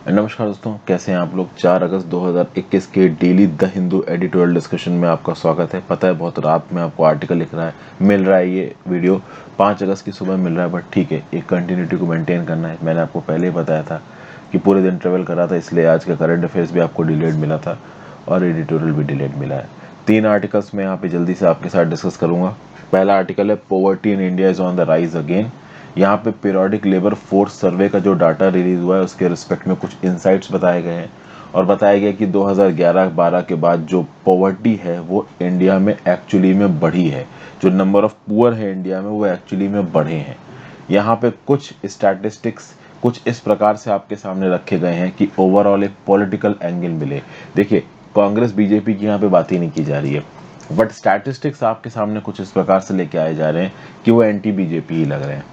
नमस्कार दोस्तों, कैसे हैं आप लोग। 4 अगस्त 2021 के daily the Hindu editorial discussion में आपका स्वागत है। पता है बहुत रात में आपको आर्टिकल लिख रहा है, मिल रहा है ये वीडियो 5 अगस्त की सुबह मिल रहा है, बट ठीक है, एक कंटिन्यूटी को मेंटेन करना है। मैंने आपको पहले ही बताया था कि पूरे दिन ट्रेवल कर रहा था, इसलिए आज का करंट अफेयर्स भी आपको डिलेड मिला था और एडिटोरियल भी डिलेड मिला है। 3 आर्टिकल्स मैं यहाँ पे जल्दी से आपके साथ डिस्कस करूंगा। पहला आर्टिकल है poverty in India is on the rise again. यहाँ पे पीरियोडिक लेबर फोर्स सर्वे का जो डाटा रिलीज हुआ है उसके रिस्पेक्ट में कुछ इंसाइट्स बताए गए हैं और बताया गया कि 2011-12 के बाद जो पॉवर्टी है वो इंडिया में एक्चुअली में बढ़ी है। जो नंबर ऑफ पुअर है इंडिया में वो एक्चुअली में बढ़े हैं। यहाँ पे कुछ स्टैटिस्टिक्स कुछ इस प्रकार से आपके सामने रखे गए हैं कि ओवरऑल एक पॉलिटिकल एंगल मिले। देखिए, कांग्रेस बीजेपी की यहाँ पे बात ही नहीं की जा रही है, बट स्टैटिस्टिक्स आपके सामने कुछ इस प्रकार से लेके आए जा रहे हैं कि वो एंटी बीजेपी ही लग रहे हैं।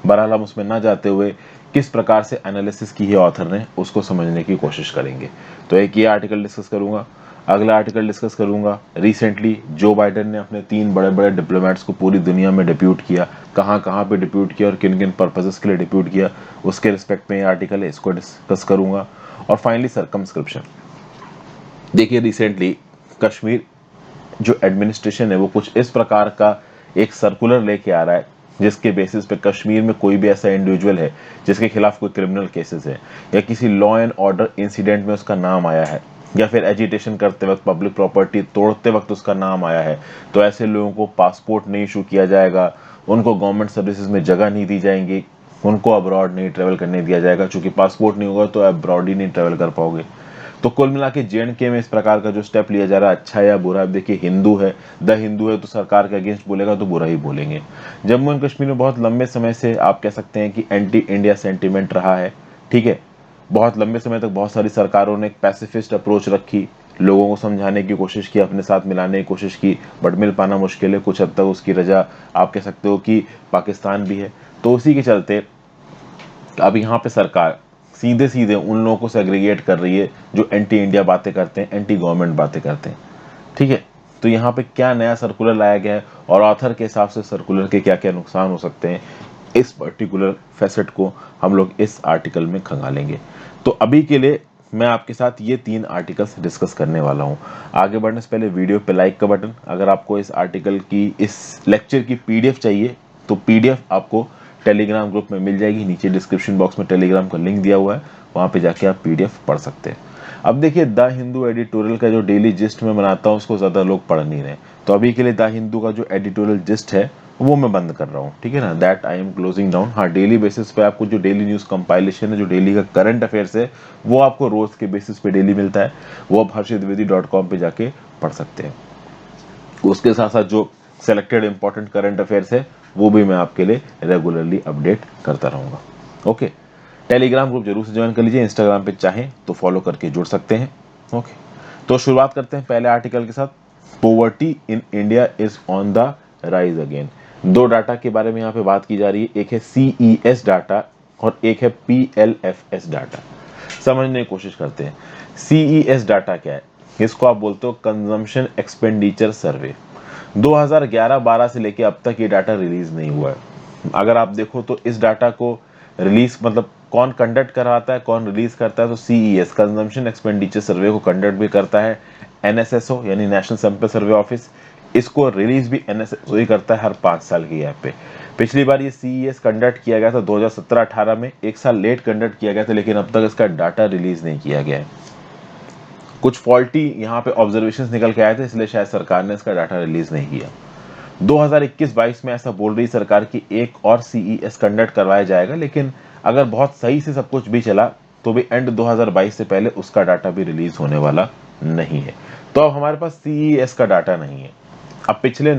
बहरहाल हम उसमें ना जाते हुए किस प्रकार से एनालिसिस की है ऑथर ने उसको समझने की कोशिश करेंगे। तो एक ये आर्टिकल डिस्कस करूंगा। अगला आर्टिकल डिस्कस करूंगा रिसेंटली जो बाइडेन ने अपने 3 बड़े बड़े डिप्लोमेट्स को पूरी दुनिया में डिप्यूट किया, कहाँ कहाँ पे डिप्यूट किया और किन किन पर्पसेस के लिए डिप्यूट किया, उसके रिस्पेक्ट में ये आर्टिकल है, इसको डिस्कस करूंगा। और फाइनली सर्कमस्क्रिप्शन। देखिए, रिसेंटली कश्मीर जो एडमिनिस्ट्रेशन है वो कुछ इस प्रकार का एक सर्कुलर लेके आ रहा है जिसके बेसिस पे कश्मीर में कोई भी ऐसा इंडिविजुअल है जिसके खिलाफ कोई क्रिमिनल केसेस है या किसी लॉ एंड ऑर्डर इंसिडेंट में उसका नाम आया है या फिर एजिटेशन करते वक्त पब्लिक प्रॉपर्टी तोड़ते वक्त उसका नाम आया है, तो ऐसे लोगों को पासपोर्ट नहीं इशू किया जाएगा, उनको गवर्नमेंट सर्विसेज में जगह नहीं दी जाएंगी, उनको अब्रॉड नहीं ट्रेवल करने दिया जाएगा। चूंकि पासपोर्ट नहीं होगा तो अब्रॉड ही नहीं ट्रेवल कर पाओगे। तो कुल मिला के JNK में इस प्रकार का जो स्टेप लिया जा रहा है, अच्छा है या बुरा है। देखिए, हिंदू है, द हिंदू है, तो सरकार के अगेंस्ट बोलेगा तो बुरा ही बोलेंगे। जम्मू एंड कश्मीर में बहुत लंबे समय से आप कह सकते हैं कि एंटी इंडिया सेंटीमेंट रहा है। ठीक है, बहुत लंबे समय तक बहुत सारी सरकारों ने एक पैसिफिस्ट अप्रोच रखी, लोगों को समझाने की कोशिश की, अपने साथ मिलाने की कोशिश की, बट मिल पाना मुश्किल है। कुछ हद तक उसकी रजा आप कह सकते हो कि पाकिस्तान भी है। तो उसी के चलते अब यहाँ पे सरकार सीधे सीधे उन लोगों को सेग्रीगेट कर रही है जो एंटी इंडिया बातें करते हैं, एंटी गवर्नमेंट बातें करते हैं। ठीक है, तो यहाँ पे क्या नया सर्कुलर लाया गया है और ऑथर के हिसाब से सर्कुलर के क्या क्या नुकसान हो सकते हैं, इस पर्टिकुलर फैसेट को हम लोग इस आर्टिकल में खंगालेंगे। तो अभी के लिए मैं आपके साथ ये 3 आर्टिकल्स डिस्कस करने वाला हूँ। आगे बढ़ने से पहले वीडियो पे लाइक का बटन, अगर आपको इस आर्टिकल की इस लेक्चर की PDF चाहिए तो PDF आपको टेलीग्राम ग्रुप में मिल जाएगी। नीचे डिस्क्रिप्शन बॉक्स में टेलीग्राम का लिंक दिया हुआ है, वहाँ पे जाके आप PDF पढ़ सकते हैं। अब देखिए, द हिंदू एडिटोरियल का जो डेली जिस्ट में बनाता हूँ उसको ज़्यादा लोग पढ़ नहीं रहे, तो अभी के लिए द हिंदू का जो एडिटोरियल जिस्ट है वो मैं बंद कर रहा हूँ। ठीक है ना, that I am closing down. हाँ, डेली बेसिस पे आपको जो डेली न्यूज़ कंपाइलेशन है, जो डेली का करंट अफेयर्स है, वो आपको रोज़ के बेसिस पे डेली मिलता है, वो आप harshidvedi.com पे जाके पढ़ सकते हैं। उसके साथ साथ जो सेलेक्टेड इंपॉर्टेंट करंट अफेयर्स है वो भी मैं आपके लिए रेगुलरली अपडेट करता रहूंगा। ओके, टेलीग्राम ग्रुप जरूर से ज्वाइन कर लीजिए, इंस्टाग्राम पे चाहें तो फॉलो करके जुड़ सकते हैं। ओके, तो शुरुआत करते हैं पहले आर्टिकल के साथ। Poverty in India is on the rise again. 2 data के बारे में यहाँ पे बात की जा रही है, एक है CES डाटा और एक है PLFS डाटा। समझने की कोशिश करते हैं। CES डाटा क्या है, इसको आप बोलते हो कंजम्पशन एक्सपेंडिचर सर्वे। 2011-12 से लेके अब तक ये डाटा रिलीज नहीं हुआ है। अगर आप देखो तो इस डाटा को रिलीज मतलब कौन कंडक्ट कराता है, कौन रिलीज करता है, तो CES कंजम्पशन एक्सपेंडिचर सर्वे को कंडक्ट भी करता है NSSO यानी नेशनल सैंपल सर्वे ऑफिस। इसको रिलीज भी NSSO ही करता है हर 5 साल की गैप पे। पिछली बार ये CES कंडक्ट किया गया था 2017-18 में, 1 साल लेट कंडक्ट किया गया था, लेकिन अब तक इसका डाटा रिलीज नहीं किया गया है। कुछ फॉल्टी यहाँ पे ऑब्जर्वेशंस निकल के आए थे, इसलिए शायद सरकार ने इसका डाटा रिलीज नहीं किया। 2021-22 में ऐसा बोल रही सरकार कि एक और CES कंडक्ट करवाया जाएगा, लेकिन अगर बहुत सही से सब कुछ भी चला तो भी एंड 2022 से पहले उसका डाटा भी रिलीज होने वाला नहीं है। तो अब हमारे पास CES का डाटा नहीं है। अब पिछले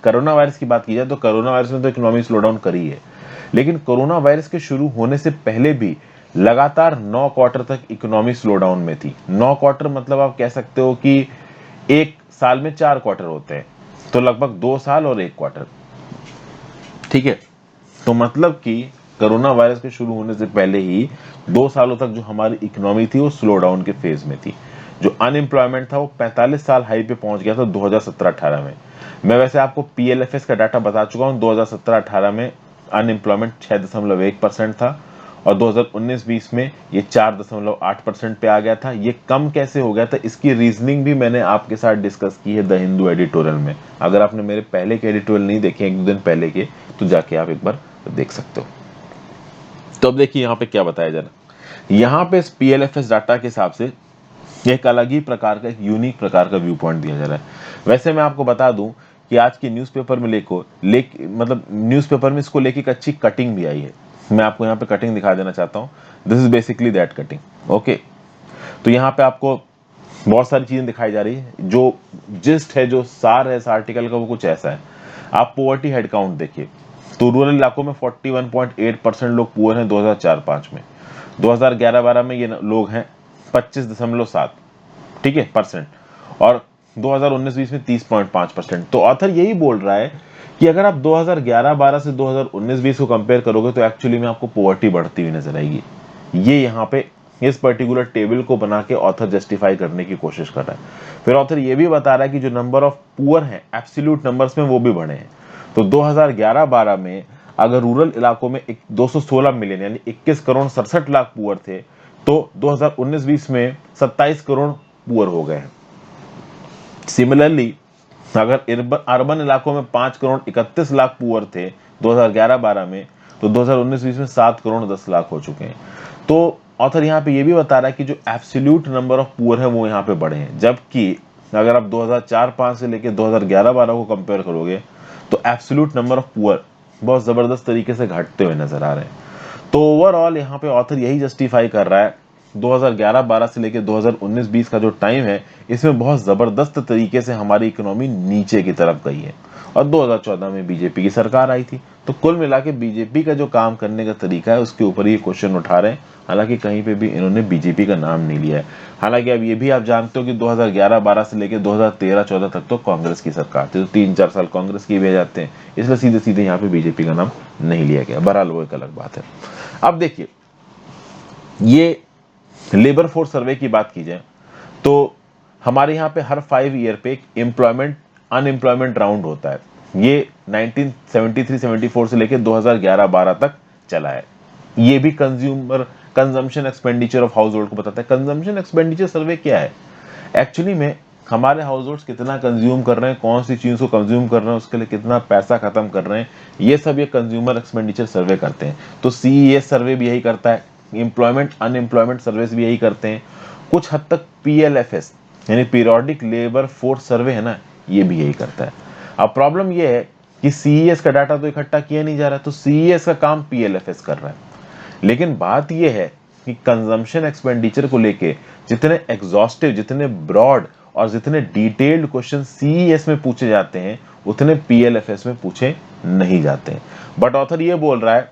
कोरोना वायरस की बात की जाए तो कोरोना वायरस ने तो इकोनॉमी स्लो डाउन करी है, लेकिन कोरोना वायरस के शुरू होने से पहले भी लगातार 9 क्वार्टर तक इकोनॉमी स्लो डाउन में थी। 9 क्वार्टर मतलब आप कह सकते हो कि एक साल में 4 क्वार्टर होते हैं, तो लगभग 2 साल और 1 क्वार्टर। ठीक है, तो मतलब कि कोरोना वायरस के शुरू होने से पहले ही 2 सालों तक जो हमारी इकोनॉमी थी वो स्लो डाउन के फेज में थी। जो अनएम्प्लॉयमेंट था वो 45 साल हाई पे पहुंच गया था 2017-18 में। मैं वैसे आपको PLFS का डाटा बता चुका हूं। 2017-18 में अनएम्प्लॉयमेंट 6.1% था और 2019-20 में ये 4.8% पे आ गया था। ये कम कैसे हो गया था, इसकी रीजनिंग भी मैंने आपके साथ डिस्कस की है द हिंदू एडिटोरियल में। अगर आपने मेरे पहले के एडिटोरियल नहीं देखे, एक दो दिन पहले के, तो जाके आप एक बार देख सकते हो। तो अब देखिए यहाँ पे क्या बताया जा रहा है। यहाँ पे PLFS डाटा के हिसाब से एक अलग ही प्रकार का, एक यूनिक प्रकार का व्यू पॉइंट दिया जा रहा है। वैसे मैं आपको बता दूं कि आज की न्यूज़पेपर में मतलब न्यूज़पेपर में इसको लेके एक अच्छी कटिंग भी आई है। मैं आपको यहाँ पे कटिंग दिखा देना चाहता हूँ। This is basically that cutting. Okay, तो यहाँ पे आपको बहुत सारी चीजें दिखाई जा रही है। जो जिस्ट है, जो सार है इस आर्टिकल का, वो कुछ ऐसा है। आप पोवर्टी हेड काउंट देखिए, तो रूरल इलाकों में 41.8% लोग पुअर हैं 2004-5 में। 2011-12 में ये लोग हैं 25.7, ठीक है, परसेंट। और 2019-20 में 30.5%। तो ऑथर यही बोल रहा है कि अगर आप 2011-12 से 2019-20 को कंपेयर करोगे तो एक्चुअली में आपको पोवर्टी बढ़ती हुई नजर आएगी। ये यहाँ पे इस पर्टिकुलर टेबल को बना के ऑथर जस्टिफाई करने की कोशिश कर रहा है। फिर ऑथर ये भी बता रहा है कि जो नंबर ऑफ पुअर हैं एब्सोल्यूट नंबर्स में, वो भी बढ़े हैं। तो 2011-12 में अगर रूरल इलाकों में 216 मिलियन यानी 21 करोड़ 67 लाख पुअर थे, तो 2019-20 में 27 करोड़ पुअर हो गए हैं। सिमिलरली अगर अर्बन इलाकों में 5 करोड़ 31 लाख पुअर थे 2011-12 में, तो 2019-20 में 7 करोड़ 10 लाख हो चुके हैं। तो ऑथर यहाँ पे ये भी बता रहा है कि जो एब्सोल्यूट नंबर ऑफ पुअर है वो यहाँ पे बढ़े हैं, जबकि अगर आप 2004-5 से लेके 2011-12 को कंपेयर करोगे तो एब्सोल्यूट नंबर ऑफ पुअर बहुत जबरदस्त तरीके से घटते हुए नजर आ रहे हैं। तो ओवरऑल यहाँ पे ऑथर यही जस्टिफाई कर रहा है 2011-12 से लेकर 2019-20 का जो टाइम है, इसमें बहुत जबरदस्त तरीके से हमारी इकोनॉमी नीचे की तरफ गई है। और 2014 में बीजेपी की सरकार आई थी। तो कुल मिला के बीजेपी का जो काम करने का तरीका है उसके ऊपर ये क्वेश्चन उठा रहे हैं। हालांकि कहीं पे भी इन्होंने बीजेपी का नाम नहीं लिया है। हालांकि अब ये भी आप जानते हो कि 2011-12 से लेकर 2013-14 तक तो कांग्रेस की सरकार थी, तो 3-4 साल कांग्रेस की भी जाते हैं, इसलिए सीधे सीधे यहाँ पे बीजेपी का नाम नहीं लिया गया। बहरहाल वो एक अलग बात है। अब देखिए, ये लेबर फोर्स सर्वे की बात की जाए तो हमारे यहाँ पे हर 5 ईयर पे एक एम्प्लॉयमेंट अनएम्प्लॉयमेंट राउंड होता है। ये 1973-74 से लेकर 2011-12 तक चला है। ये भी consumption expenditure of house hold को बताता है। कंजम्पशन एक्सपेंडिचर सर्वे क्या है, एक्चुअली में हमारे हाउस होल्ड कितना कंज्यूम कर रहे हैं, कौन सी चीज को कंज्यूम कर रहे हैं, उसके लिए कितना पैसा खत्म कर रहे हैं, ये सब ये कंज्यूमर एक्सपेंडिचर सर्वे करते हैं। तो CES सर्वे भी यही करता है, एम्प्लॉयमेंट अनएम्प्लॉयमेंट सर्विस भी यही करते हैं। कुछ हद तक PLFS यानी पीरियोडिक लेबर फोर्स सर्वे है ना, ये भी यही करता है। अब प्रॉब्लम ये है कि CES का डाटा तो इकट्ठा किया नहीं जा रहा, तो CES का काम PLFS कर रहा है। लेकिन बात यह है कि कंजम्पशन एक्सपेंडिचर को लेके जितने एग्जॉस्टिव, जितने ब्रॉड और जितने डिटेल्ड क्वेश्चन CES में पूछे जाते हैं, उतने PLFS में पूछे नहीं जाते हैं। बट ऑथर ये बोल रहा है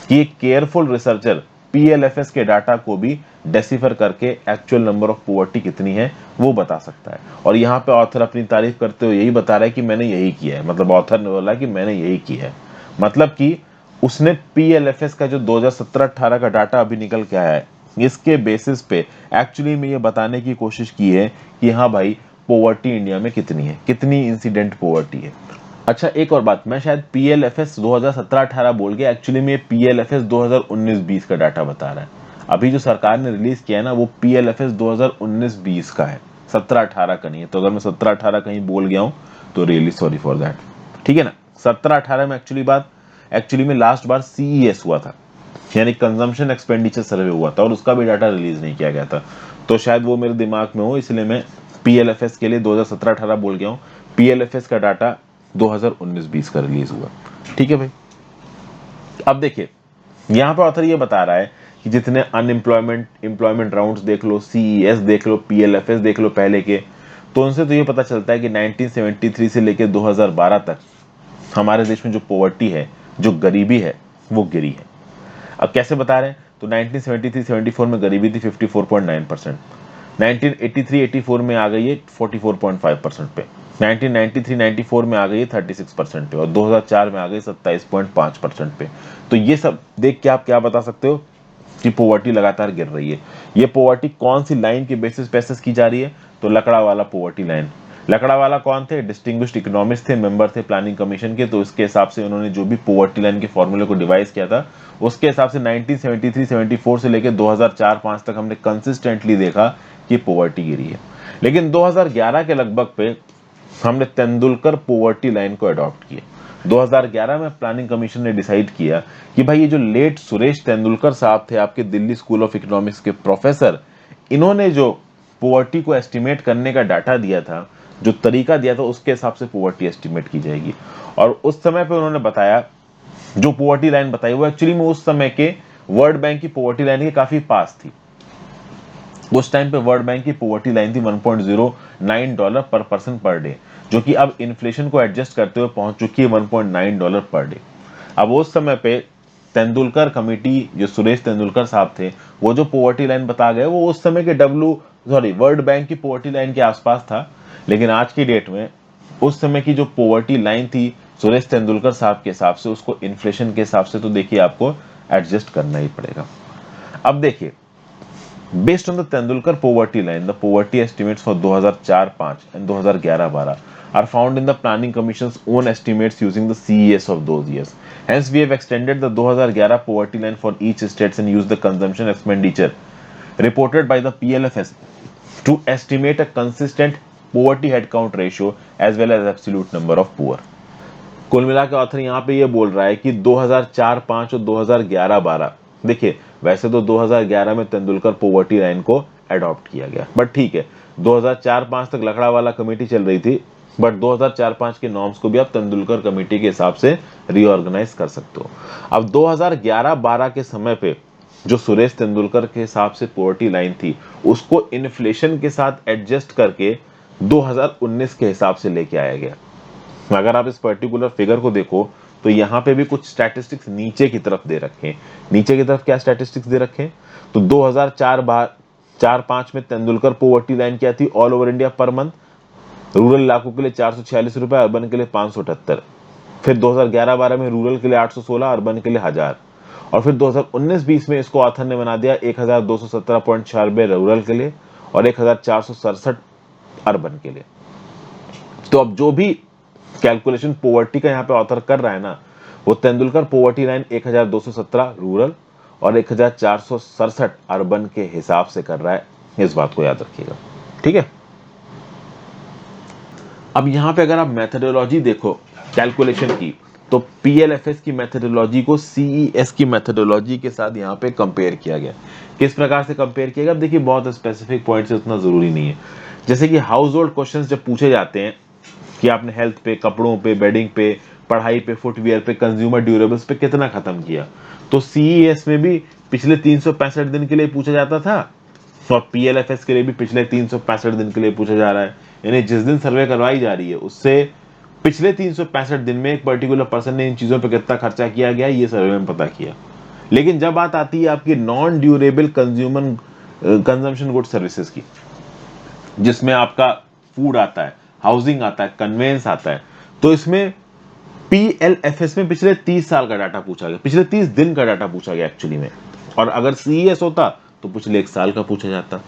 कि एक केयरफुल रिसर्चर PLFS के डाटा को भी डेसिफर करके एक्चुअल नंबर ऑफ पोवर्टी कितनी है वो बता सकता है। और यहाँ पे ऑथर अपनी तारीफ करते हुए यही बता रहा है कि मैंने यही किया है। मतलब ऑथर ने बोला कि मैंने यही किया है, मतलब कि उसने PLFS का जो 2017-18 का डाटा अभी निकल के आया है, इसके बेसिस पे एक्चुअली में ये बताने की कोशिश की है कि हाँ भाई, पोवर्टी इंडिया में कितनी है, कितनी इंसिडेंट पोवर्टी है। अच्छा, एक और बात, मैं शायद PLFS 2017-18 बोल गया, एक्चुअली में PLFS 2019-20 का डाटा बता रहा है। अभी जो सरकार ने रिलीज किया है ना, वो PLFS 2019-20 का है, 17-18 का नहीं है। तो अगर मैं 17-18 कहीं बोल गया हूं तो रियली सॉरी फॉर दैट, ठीक है ना। 17-18 में एक्चुअली में लास्ट बार CES हुआ था, यानी कंजम्पशन एक्सपेंडिचर सर्वे हुआ था, और उसका भी डाटा रिलीज नहीं किया गया था। तो शायद वो मेरे दिमाग में हो, इसलिए मैं PLFS के लिए 2017-18 बोल गया हूँ। PLFS का डाटा 2019-20 का रिलीज हुआ, ठीक है भाई। अब देखिए, यहां पर ऑथर ये बता रहा है कि जितने एम्प्लॉयमेंट राउंड्स देख लो, CES देख लो, PLFS देख लो पहले के, तो उनसे तो ये पता चलता है कि 1973 से लेकर 2012 तक हमारे देश में जो पॉवर्टी है, जो गरीबी है, वो गिरी है। अब कैसे बता रहे हैं, तो 1973-74 में गरीबी थी 54.9%, 1983-84 में आ गई है 44.5% पे, 1993-94 में आ गई है 36% पे, और 2004 में आ गई 27.5% पे। तो ये सब देख के आप क्या बता सकते हो कि पोवर्टी लगातार गिर रही है। ये पोवर्टी कौन सी लाइन के बेसिस पे असेस की जा रही है, तो लकड़ा वाला पोवर्टी लाइन। लकड़ावाला कौन थे? डिस्टिंग्विश्ड इकोनॉमिस्ट थे, मेंबर थे प्लानिंग कमीशन के। तो इसके हिसाब से उन्होंने जो भी पॉवर्टी लाइन के फॉर्मूले को डिवाइस किया था, उसके हिसाब से 1973-74 से लेकर 2004-5 तक हमने कंसिस्टेंटली देखा कि पॉवर्टी गिरी है। लेकिन 2011 के लगभग पे हमने तेंदुलकर पॉवर्टी लाइन को अडॉप्ट किया। 2011 में प्लानिंग कमीशन ने डिसाइड किया कि भाई ये जो लेट सुरेश तेंदुलकर साहब थे, आपके दिल्ली स्कूल ऑफ इकोनॉमिक्स के प्रोफेसर, इन्होंने जो पॉवर्टी को एस्टिमेट करने का डाटा दिया था, जो तरीका दिया था, उसके हिसाब से पॉवर्टी एस्टिमेट की जाएगी। और उस समय पे उन्होंने बताया, जो पॉवर्टी लाइन बताई वो एक्चुअली में उस समय के वर्ल्ड बैंक की पॉवर्टी लाइन के काफी पास थी। उस टाइम पे वर्ल्ड बैंक की पॉवर्टी लाइन थी $1.09 पर पर्सन पर डे, जो कि अब इन्फ्लेशन को एडजस्ट करते हुए पहुंच चुकी है $1.9 पर डे। अब उस समय पे तेंदुलकर कमेटी, जो सुरेश तेंदुलकर साहब थे, वो जो पॉवर्टी लाइन बता गए वो उस समय के वर्ल्ड बैंक की पॉवर्टी लाइन के आसपास था। लेकिन आज की डेट में उस समय की जो पॉवर्टी लाइन थी सुरेश तेंदुलकर साहब के हिसाब से, उसको इन्फ्लेशन के हिसाब से तो देखिए आपको एडजस्ट करना ही पड़ेगा। अब देखिए, based on the Tendulkar poverty line, the poverty estimates for 2004-5 and 2011-12 are found in the planning commission's own estimates using the CES of those years. Hence we have extended the 2011 poverty line for each state and used the consumption expenditure reported by the PLFS to estimate a consistent poverty head count ratio as well as absolute number of poor. कुल मिला के author यहाँ पे ये बोल रहा है कि 2004-5 और 2011-12, देखिए वैसे तो 2011 में तेंदुलकर पॉवर्टी लाइन को अडॉप्ट किया गया, बट ठीक है 2004-5 तक लकड़ावाला कमेटी चल रही थी, बट 2004-5 के नॉर्म्स को भी आप तेंदुलकर कमेटी के हिसाब से रीऑर्गेनाइज कर सकते हो। अब 2011-12 के समय पे जो सुरेश तेंदुलकर के हिसाब से पॉवर्टी लाइन थी, उसको इन्फ्लेशन के साथ एडजस्ट करके 2019 के हिसाब से लेके आया गया। अगर आप इस पर्टिकुलर फिगर को देखो तो यहाँ पे भी कुछ स्टैटिस्टिक्स नीचे की तरफ दे रखे हैं। नीचे की तरफ क्या स्टैटिस्टिक्स दे रखे हैं? तो 2004-5 में तेंदुलकर पॉवर्टी लाइन क्या थी all over India per month? Rural इलाकों के लिए 446 रुपए, अर्बन के लिए 578। फिर 2011-12 में रूरल के लिए 816, अर्बन के लिए 1000। और फिर 2019-20 में इसको ऑथर ने बना दिया 1217.96 रूरल के लिए और 1467 अर्बन के लिए। तो अब जो भी कैलकुलेशन पॉवर्टी का यहाँ पे ऑथर कर रहा है ना, वो तेंदुलकर पॉवर्टी लाइन 1217 रूरल और 1467 अर्बन के हिसाब से कर रहा है। इस बात को याद रखिएगा, ठीक है। अब यहाँ पे अगर आप मेथोडोलॉजी देखो कैलकुलेशन की, तो पीएलएफएस की मेथोडोलॉजी को सीईएस की मेथोडोलॉजी के साथ यहाँ पे कंपेयर किया गया। किस प्रकार से कंपेयर किया गया? अब देखिए बहुत स्पेसिफिक पॉइंट्स उतना जरूरी नहीं है। जैसे कि हाउस होल्ड क्वेश्चंस जब पूछे जाते हैं कि आपने हेल्थ पे, कपड़ों पे, बेडिंग पे, पढ़ाई पे, फुटवियर पे, कंज्यूमर ड्यूरेबल्स पे कितना खत्म किया, तो सीईएस में भी पिछले 365 दिन के लिए पूछा जाता था और पीएलएफएस के लिए भी पिछले 365 दिन के लिए पूछा जा रहा है। यानी जिस दिन सर्वे करवाई जा रही है उससे पिछले 365 दिन में एक पर्टिकुलर पर्सन ने इन चीजों पर कितना खर्चा किया गया, ये सर्वे में पता किया। लेकिन जब बात आती है आपकी non durable consumption good services की, जिसमें आपका फूड आता है, हाउसिंग आता है, कन्वेंस आता है, तो इसमें पीएलएफएस में पिछले 30 साल का डाटा पूछा गया, पिछले 30 दिन का डाटा पूछा गया एक्चुअली में। और अगर सीईएस होता तो पिछले 1 साल का पूछा जाता।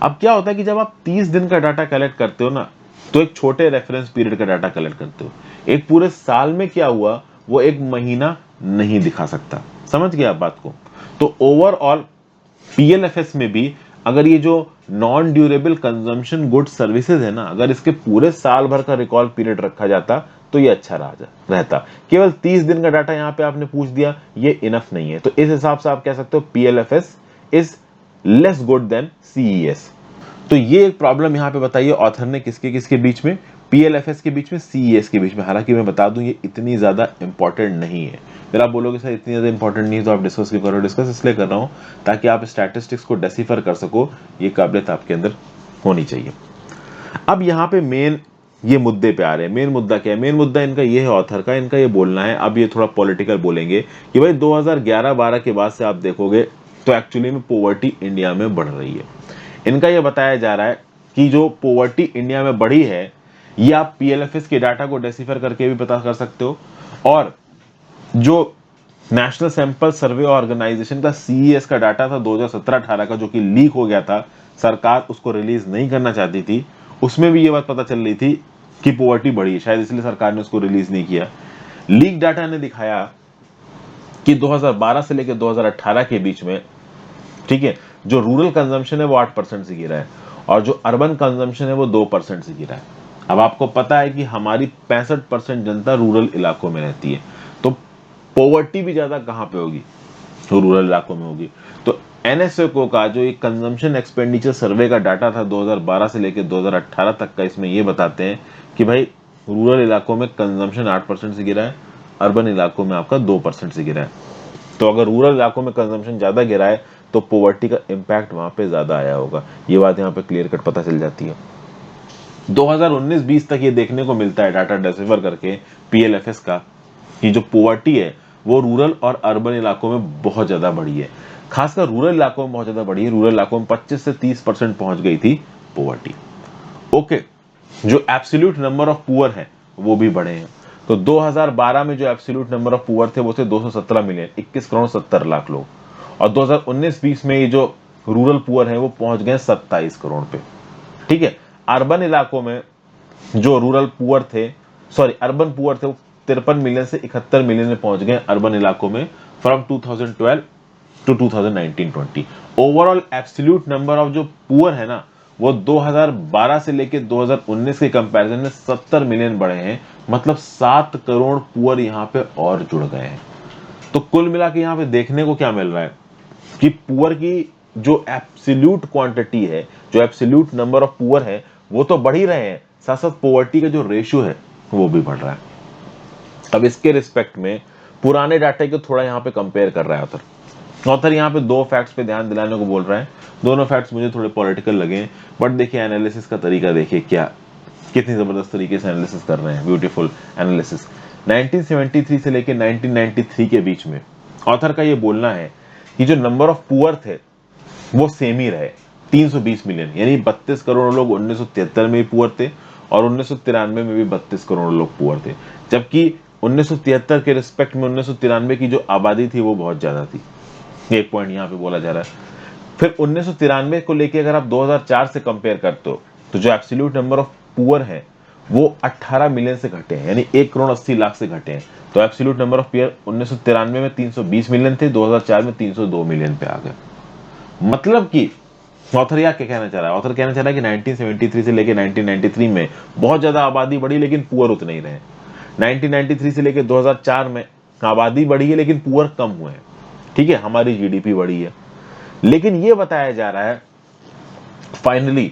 अब क्या होता है कि जब आप 30 दिन का डाटा कलेक्ट करते हो ना, तो एक छोटे रेफरेंस पीरियड का डाटा कलेक्ट करते हो। एक पूरे साल में क्या हुआ वो एक महीना नहीं दिखा सकता। समझ गए आप बात को? तो ओवरऑल पीएलएफएस में भी अगर ये जो non durable consumption good services है ना, अगर इसके पूरे साल भर का रिकॉल पीरियड रखा जाता तो ये अच्छा रहता। केवल 30 दिन का डाटा यहाँ पे आपने पूछ दिया, ये इनफ नहीं है। तो इस हिसाब से आप कह सकते हो PLFS is less good than CES. तो ये एक प्रॉब्लम यहाँ पे बताइए ऑथर ने किसके किसके बीच में, पीएलएफएस के बीच में, सीईएस के बीच में। हालांकि मैं बता दूं ये इतनी ज्यादा इंपॉर्टेंट नहीं है। फिर आप बोलोगे सर इतनी ज्यादा इंपॉर्टेंट नहीं है तो आप डिस्कस क्यों करो? डिस्कस इसलिए कर रहा हूं ताकि आप स्टैटिस्टिक्स को डेसिफर कर सको, ये काबिलियत आपके अंदर होनी चाहिए। अब यहाँ पे मेन ये मुद्दे पे आ रहे हैं। मेन मुद्दा क्या है? मेन मुद्दा इनका ये है ऑथर का, इनका ये बोलना है, अब ये थोड़ा पॉलिटिकल बोलेंगे कि भाई 2011-12 के बाद से आप देखोगे तो एक्चुअली में पॉवर्टी इंडिया में बढ़ रही है। इनका ये बताया जा रहा है कि जो पॉवर्टी इंडिया में बढ़ी है ये आप पीएलएफएस के डाटा को डेसिफर करके भी पता कर सकते हो, और जो नेशनल सैंपल सर्वे ऑर्गेनाइजेशन का सीईएस का डाटा था 2017-18 का, जो कि लीक हो गया था, सरकार उसको रिलीज नहीं करना चाहती थी, उसमें भी ये बात पता चल रही थी कि पॉवर्टी बढ़ी है, शायद इसलिए सरकार ने उसको रिलीज नहीं किया। लीक डाटा ने दिखाया कि 2012 से लेकर 2018 के बीच में, ठीक है, जो रूरल कंजम्पशन है वो 8% से गिरा है और जो अर्बन कंजम्पशन है वो 2% से गिरा है। अब आपको पता है कि हमारी 65% जनता रूरल इलाकों में रहती है, तो पॉवर्टी भी ज्यादा कहां पे होगी, तो रूरल इलाकों में होगी। तो एनएसओ का जो एक कंजम्पशन एक्सपेंडिचर सर्वे का डाटा था 2012 से लेकर 2018 तक का, इसमें ये बताते हैं कि भाई रूरल इलाकों में कंजम्पशन 8% से गिरा है, अर्बन इलाकों में आपका 2% से गिरा है। तो अगर रूरल इलाकों में कंजम्पशन ज्यादा गिरा है तो पॉवर्टी का इम्पैक्ट वहां पे ज्यादा आया होगा, ये बात यहाँ पे क्लियर कट पता चल जाती है। 2019-20 तक ये देखने को मिलता है डाटा डिसीवर करके पीएलएफएस का, कि जो पॉवर्टी है वो रूरल और अर्बन इलाकों में बहुत ज्यादा बढ़ी है, खासकर रूरल इलाकों में बहुत ज्यादा बढ़ी है। रूरल इलाकों में 25 से 30% पहुंच गई थी पॉवर्टी। ओके, जो एब्सोल्यूट नंबर ऑफ पुअर है वो भी बढ़े हैं। तो 2012 में जो एब्सोल्यूट नंबर ऑफ पुअर थे वो थे 217 मिलियन, 21 करोड़ 70 लाख लोग, और 2019-20 में ये जो रूरल पुअर है वो पहुंच गए 27 करोड़ पे। ठीक है, अर्बन इलाकों में जो रूरल पुअर थे, सॉरी अर्बन पुअर थे, वो 53 मिलियन से 71 मिलियन में पहुंच गए अर्बन इलाकों में from 2012 to 2019-20। Overall absolute number of जो पुअर है ना वो 2012 से लेके 2019 के कंपैरिजन में 70 मिलियन बढ़े हैं, मतलब 7 करोड़ पुअर यहाँ पे और जुड़ गए हैं। तो कुल मिला के यहाँ पे देखने को क्या मिल रहा है कि पुअर की जो एब्सोल्यूट क्वांटिटी है, जो एब्सोल्यूट नंबर ऑफ पुअर है वो तो बढ़ ही रहे हैं, साथ साथ पॉवर्टी का जो रेशियो है वो भी बढ़ रहा है। अब इसके रिस्पेक्ट में पुराने डाटा को थोड़ा यहाँ पे कंपेयर कर रहा है ऑथर यहाँ पे दो फैक्ट्स पे ध्यान दिलाने को बोल रहा है। दोनों फैक्ट्स मुझे थोड़े पॉलिटिकल लगे, बट देखिए एनालिसिस का तरीका देखिए क्या, कितनी जबरदस्त तरीके से एनालिसिस कर रहे हैं, ब्यूटीफुल एनालिसिस। 1973 से लेके 1993 के बीच में ऑथर का ये बोलना है कि जो नंबर ऑफ पुअर थे वो सेम ही रहे, 320 मिलियन, यानी 32 करोड़ लोग 1973 में भी पुअर थे और 1993 में भी 32 करोड़ लोग पुअर थे, जबकि 1973 के रिस्पेक्ट में 1993 की जो आबादी थी वो बहुत ज्यादा थी। एक पॉइंट यहाँ पे बोला जा रहा है। फिर 1993 को लेके अगर आप 2004 से कंपेयर करते हो तो जो एब्सोल्यूट नंबर ऑफ पुअर है वो 18 मिलियन से घटे हैं, यानी 1 करोड़ 80 लाख से घटे हैं। तो एब्सोल्यूट नंबर ऑफ पुअर 1993 में 320 मिलियन थे, 2004 में 302 मिलियन पे आ गए। मतलब कि ऑथर क्या कहना चाह रहा है, ऑथर कहना चाह रहा है कि 1973 से लेके 1993 में बहुत ज्यादा आबादी बढ़ी लेकिन पुअर उतने ही रहे। 1993 से लेके 2004 में आबादी बढ़ी है लेकिन पुअर कम हुए हैं। ठीक है, हमारी जीडीपी बढ़ी है, लेकिन यह बताया जा रहा है फाइनली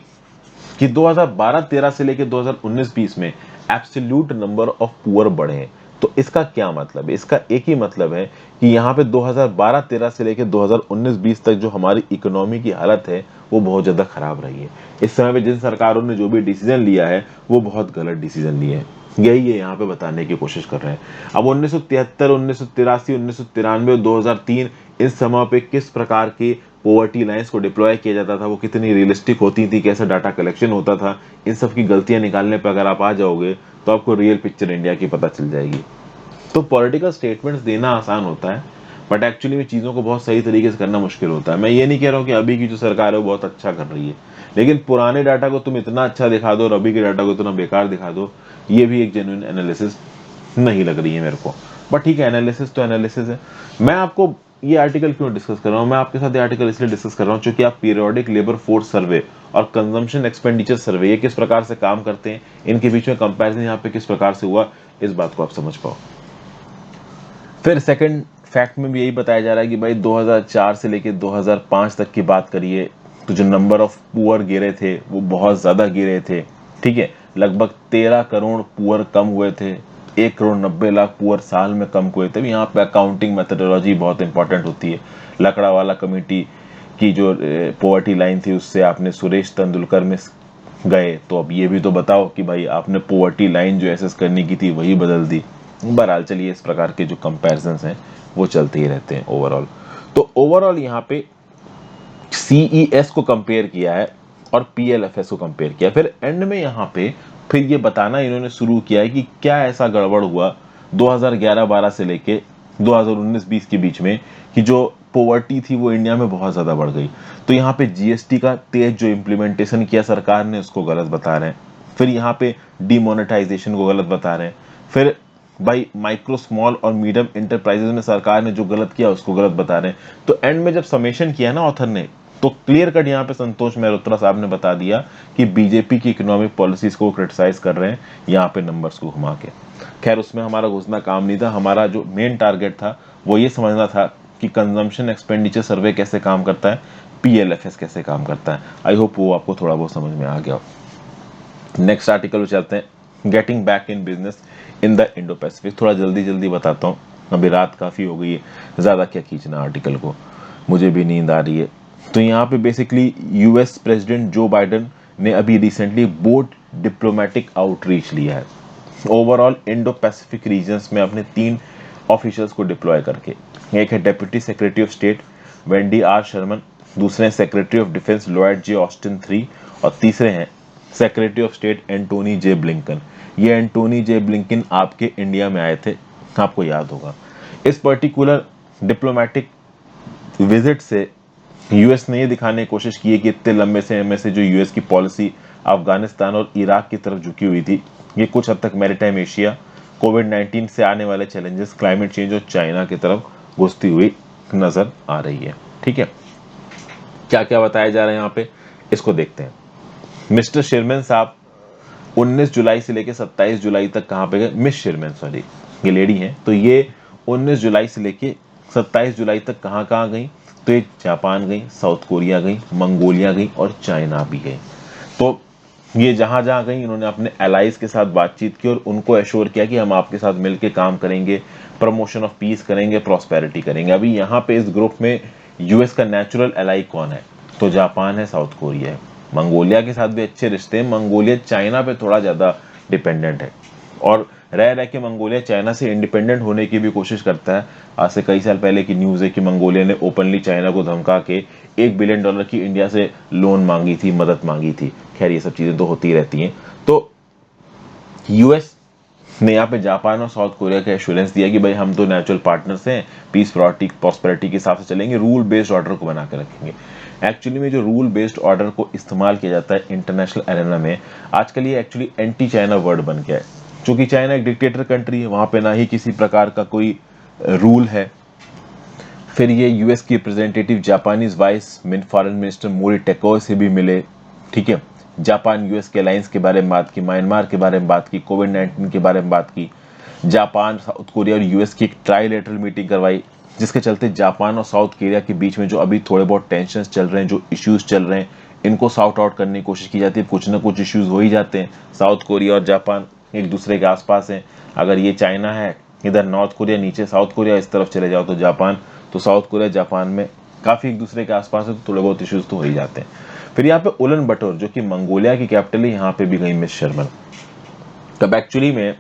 कि 2012-13 से लेकर 2019-20 में एब्सोल्यूट नंबर ऑफ पुअर बढ़े हैं। तो इसका क्या मतलब है, इसका एक ही मतलब है कि यहाँ पे 2012-13 से लेकर 2019-20 तक जो हमारी इकोनॉमी की हालत है वो बहुत ज्यादा खराब रही है। इस समय पे जिन सरकारों ने जो भी डिसीजन लिया है वो बहुत गलत डिसीजन लिए हैं, यही ये यहाँ पे बताने की कोशिश कर रहे हैं। अब 1973, 1983, 1993 और 2003 इस समय पे किस प्रकार की पॉवर्टी लाइंस को डिप्लॉय किया जाता था, वो कितनी रियलिस्टिक होती थी, कैसा डाटा कलेक्शन होता था, इन सब की गलतियां निकालने पर अगर आप आ जाओगे तो आपको रियल पिक्चर इंडिया की पता चल जाएगी। तो पॉलिटिकल स्टेटमेंट्स देना आसान होता है, बट एक्चुअली में चीज़ों को बहुत सही तरीके से करना मुश्किल होता है। मैं ये नहीं कह रहा हूँ कि अभी की जो सरकार है वो बहुत अच्छा कर रही है, लेकिन पुराने डाटा को तुम इतना अच्छा दिखा दो और अभी के डाटा को इतना बेकार दिखा दो, ये भी एक जेन्युइन एनालिसिस नहीं लग रही है मेरे को। बट ठीक है, एनालिसिस तो एनालिसिस है। मैं आपको ये आर्टिकल क्यों डिस्कस कर रहा हूँ, मैं आपके साथ ये आर्टिकल इसलिए डिस्कस कर रहा हूँ क्योंकि आप पीरियोडिक लेबर फोर्स सर्वे और कंजम्पशन एक्सपेंडिचर सर्वे ये किस प्रकार से काम करते हैं, इनके बीच में कंपैरिजन यहाँ पे किस प्रकार से हुआ, इस बात को आप समझ पाओ। फिर सेकंड फैक्ट में भी यही बताया जा रहा है कि भाई 2004 से लेकर 2005 तक की बात करिए तो जो नंबर ऑफ पुअर गिरे थे वो बहुत ज्यादा गिरे थे। ठीक है, लगभग 13 करोड़ पुअर कम हुए थे, 1 करोड़ 90 लाख पुअर साल में कम हुए थे। यहाँ पे अकाउंटिंग मेथोडोलॉजी बहुत इंपॉर्टेंट होती है। लकड़ावाला कमेटी की जो पॉवर्टी लाइन थी उससे आपने सुरेश तेंदुलकर में गए, तो अब ये भी तो बताओ कि भाई आपने पॉवर्टी लाइन जो एसेस करने की थी वही बदल दी। बहरहाल चलिए, इस प्रकार के जो कंपैरिजंस हैं वो चलते ही रहते हैं ओवरऑल। तो ओवरऑल यहाँ पे सीईएस को कंपेयर किया है और पीएलएफएस को कंपेयर किया, फिर एंड में यहाँ पे फिर ये बताना इन्होंने शुरू किया है कि क्या ऐसा गड़बड़ हुआ 2011-12 से लेके 2019-20 के बीच में कि जो पॉवर्टी थी वो इंडिया में बहुत ज़्यादा बढ़ गई। तो यहाँ पे जीएसटी का तेज जो इम्प्लीमेंटेशन किया सरकार ने उसको गलत बता रहे हैं। फिर यहाँ पे डीमोनेटाइजेशन को गलत बता रहे हैं। फिर भाई माइक्रो स्मॉल और मीडियम इंटरप्राइजेज में सरकार ने जो गलत किया उसको गलत बता रहे हैं। तो एंड में जब समेशन किया ना ऑथर ने, तो क्लियर कट यहाँ पे संतोष मेहरोत्रा साहब ने बता दिया कि बीजेपी की इकोनॉमिक पॉलिसीज को क्रिटिसाइज कर रहे हैं यहाँ पे नंबर्स को घुमा के। खैर उसमें हमारा घुसना काम नहीं था। हमारा जो मेन टारगेट था वो ये समझना था कि कंजम्पशन एक्सपेंडिचर सर्वे कैसे काम करता है, पीएलएफएस कैसे काम करता है। आई होप वो आपको थोड़ा बहुत समझ में आ गया हो। नेक्स्ट आर्टिकल चलते हैं, getting back in business in the Indo Pacific. थोड़ा जल्दी जल्दी बताता हूँ, अभी रात काफ़ी हो गई है, ज़्यादा क्या खींचना आर्टिकल को, मुझे भी नींद आ रही है। तो यहाँ पे basically US president Joe Biden ने अभी रिसेंटली बोर्ड डिप्लोमेटिक आउटरीच लिया है ओवरऑल इंडो पैसिफिक रीजन्स में अपने 3 ऑफिशियल्स को डिप्लॉय करके। एक है deputy secretary of state Wendy R Sherman, दूसरे हैं secretary of defence Lloyd J Austin III, और तीसरे हैं secretary of state Antony J Blinken. ये एंटोनी जे ब्लिंकन आपके इंडिया में आए थे, आपको याद होगा। इस पर्टिकुलर डिप्लोमेटिक विजिट से यूएस ने ये दिखाने की कोशिश की है कि इतने लंबे समय से जो यूएस की पॉलिसी अफगानिस्तान और इराक की तरफ झुकी हुई थी, ये कुछ हद तक मैरीटाइम एशिया, कोविड-19 से आने वाले चैलेंजेस, क्लाइमेट चेंज और चाइना की तरफ घुसती हुई नजर आ रही है। ठीक है, क्या क्या बताया जा रहा है यहाँ पे, इसको देखते हैं। मिस्टर शेरमैन साहब 19 जुलाई से लेकर 27 जुलाई तक कहाँ पे गए? मिस शेरमैन, सॉरी, ये लेडी हैं, तो ये 19 जुलाई से लेके 27 जुलाई तक कहाँ कहाँ गई? तो ये जापान गई, साउथ कोरिया गई, मंगोलिया गई और चाइना भी गई। तो ये जहां जहां गई इन्होंने अपने एलाइज के साथ बातचीत की और उनको एश्योर किया कि हम आपके साथ मिलकर काम करेंगे, प्रमोशन ऑफ पीस करेंगे, प्रॉस्पेरिटी करेंगे। अभी यहाँ पे इस ग्रुप में यूएस का नेचुरल एलाई कौन है? तो जापान है, साउथ कोरिया है। मंगोलिया के साथ भी अच्छे रिश्ते हैं, मंगोलिया चाइना पे थोड़ा ज्यादा डिपेंडेंट है और रह रह के मंगोलिया चाइना से इंडिपेंडेंट होने की भी कोशिश करता है। आज से कई साल पहले की न्यूज़ है कि मंगोलिया ने ओपनली चाइना को धमका के $1 बिलियन की इंडिया से लोन मांगी थी, मदद मांगी थी। खैर ये सब चीज़ें तो होती रहती हैं। तो यूएस ने यहाँ पे जापान और साउथ कोरिया का एश्योरेंस दिया कि भाई हम तो नेचुरल पार्टनर्स हैं, पीस प्रॉस्पेरिटी के हिसाब से चलेंगे, रूल बेस्ड ऑर्डर को बना कर रखेंगे। एक्चुअली में जो रूल बेस्ड ऑर्डर को इस्तेमाल किया जाता है इंटरनेशनल एरेना में, आजकल ये एक्चुअली एंटी चाइना वर्ड बन गया है। क्योंकि चाइना एक डिक्टेटर कंट्री है, वहां पे ना ही किसी प्रकार का कोई रूल है। फिर ये यूएस की representative Japanese vice foreign minister Mori Takeo से भी मिले। ठीक है, जापान यूएस के अलायंस के बारे में बात की, म्यांमार के बारे में बात की, कोविड-19 के बारे में बात की। जापान, साउथ कोरिया और यूएस की एक ट्राइलेटरल मीटिंग करवाई, जिसके चलते जापान और साउथ कोरिया के बीच में जो अभी थोड़े बहुत टेंशन चल रहे हैं, जो इश्यूज चल रहे हैं, इनको सॉर्ट आउट करने की कोशिश की जाती है। कुछ ना कुछ इश्यूज हो ही जाते हैं। साउथ कोरिया और जापान एक दूसरे के आसपास हैं। अगर ये चाइना है, इधर नॉर्थ कोरिया, नीचे साउथ कोरिया, इस तरफ चले जाओ तो जापान, तो साउथ कोरिया जापान में काफी एक दूसरे के आसपास है, तो थोड़े बहुत इश्यूज तो हो ही जाते हैं। फिर यहाँ पे उलन बटोर जो कि मंगोलिया की कैपिटल है, यहाँ पे भी गई मिस शर्मन। तब एक्चुअली में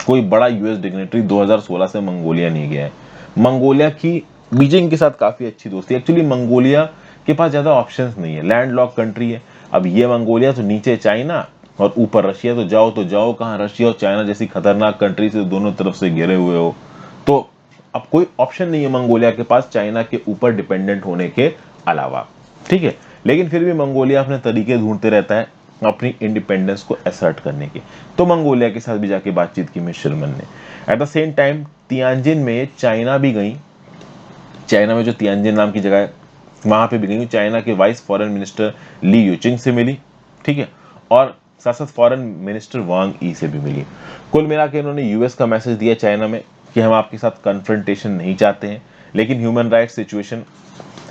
कोई बड़ा यूएस डिग्नेटरी 2016 से मंगोलिया नहीं गया है। मंगोलिया की बीजिंग के साथ काफी अच्छी दोस्ती। एक्चुअली मंगोलिया के पास ज्यादा ऑप्शंस नहीं है, लैंड लॉक कंट्री है। अब ये मंगोलिया तो नीचे चाइना और ऊपर रशिया, तो जाओ कहाँ? रशिया और चाइना जैसी खतरनाक कंट्री से दोनों तरफ से घिरे हुए हो, तो अब कोई ऑप्शन नहीं है मंगोलिया के पास चाइना के ऊपर डिपेंडेंट होने के अलावा। ठीक है, लेकिन फिर भी मंगोलिया अपने तरीके ढूंढते रहता है अपनी इंडिपेंडेंस को असर्ट करने की। तो मंगोलिया के साथ भी जाके बातचीत की मिस शर्मन ने। At the same time Tianjin में चाइना भी गई। चाइना में जो तियानजिन नाम की जगह है, वहां पे भी गई। चाइना के वाइस फॉरेन मिनिस्टर ली यूचिंग से मिली। ठीक है, और साथ साथ फॉरेन मिनिस्टर वांग ई से भी मिली। कुल मिला के इन्होंने यूएस का मैसेज दिया चाइना में कि हम आपके साथ कन्फ्रंटेशन नहीं चाहते हैं, लेकिन ह्यूमन राइट्स सिचुएशन,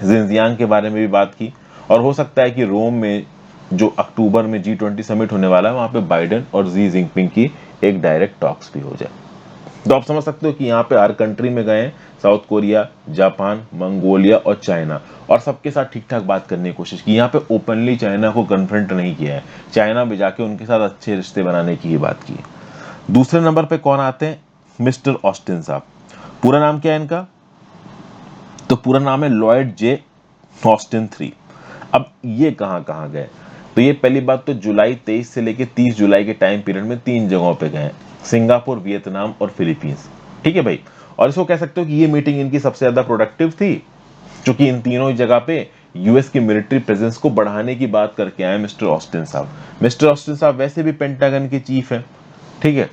जिनजियांग के बारे में भी बात की। और हो सकता है कि रोम में जो अक्टूबर में G20 समिट होने वाला है, वहां पे बाइडेन और जी जिनपिंग की एक डायरेक्ट टॉक्स भी हो जाए। तो आप समझ सकते हो कि यहाँ पे हर कंट्री में गए, साउथ कोरिया, जापान, मंगोलिया और चाइना, और सबके साथ ठीक ठाक बात करने की कोशिश की। यहाँ पे ओपनली चाइना को कन्फ्रंट नहीं किया है, चाइना में जाके उनके साथ अच्छे रिश्ते बनाने की ही बात की। दूसरे नंबर पे कौन आते हैं? मिस्टर ऑस्टिन साहब। पूरा नाम क्या है इनका? तो पूरा नाम है लॉयड जे ऑस्टिन III। अब ये कहाँ कहाँ गए? तो ये पहली बात तो जुलाई 23 से लेके 30 जुलाई के टाइम पीरियड में 3 जगहों पे गए, सिंगापुर, वियतनाम और फिलीपींस। ठीक है भाई, और इसको कह सकते हो कि ये मीटिंग इनकी सबसे ज्यादा प्रोडक्टिव थी क्योंकि इन तीनों जगह पे यूएस की मिलिट्री प्रेजेंस को बढ़ाने की बात करके आए मिस्टर ऑस्टिन साहब। मिस्टर ऑस्टिन साहब वैसे भी पेंटागन के चीफ है, ठीक है।